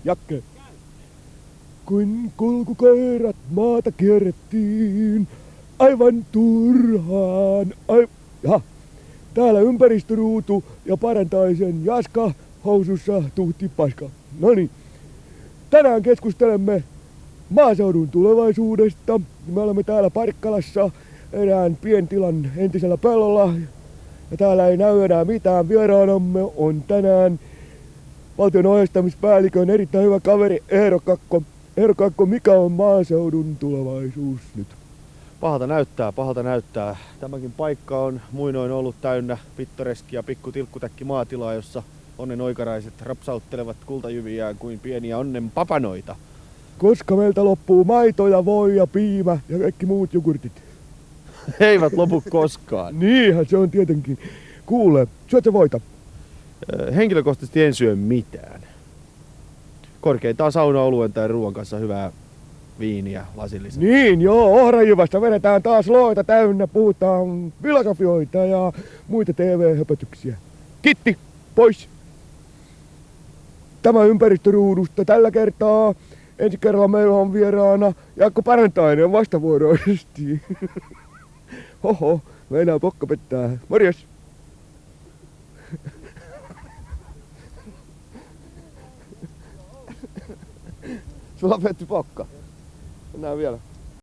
Jakke. Kun kulkukoirat maata kierrettiin, aivan turhaan. Jaha. Täällä ympäristöruutu ja Parantaisen Jaska housussa tuhti paska. Noniin. Tänään keskustelemme maaseudun tulevaisuudesta. Me olemme täällä Parkkalassa erään pientilan entisellä pellolla. Ja täällä ei näy enää mitään. Vieraanamme on tänään valtion ohjeistamispäällikön erittäin hyvä kaveri Eero Kakko. Eero Kakko, mikä on maaseudun tulevaisuus nyt? Pahalta näyttää. Tämäkin paikka on muinoin ollut täynnä pittoreskia pikkutilkkutäkki maatilaa, jossa onnen oikaraiset rapsauttelevat kultajyviään kuin pieniä onnen papanoita. Koska meiltä loppuu maito ja voi ja piimä ja kaikki muut jogurtit. Eivät lopu koskaan. Niinhän se on tietenkin. Kuule, syötkö voita? Henkilökohtaisesti en syö mitään. Korkeintaan saunaoluen tai ruoan kanssa hyvää viiniä lasillisen. Niin joo, Ohrajyvästä vedetään taas loita täynnä, puhutaan filosofioita ja muita TV-höpötyksiä. Kitti, pois! Tämä ympäristöruudusta tällä kertaa. Ensi kerralla meillä on vieraana Jaakko Parantainen vastavuoroisesti. Hoho, meinaa pokka pettää. Morjes! Sulla petti pokka. Mennään vielä.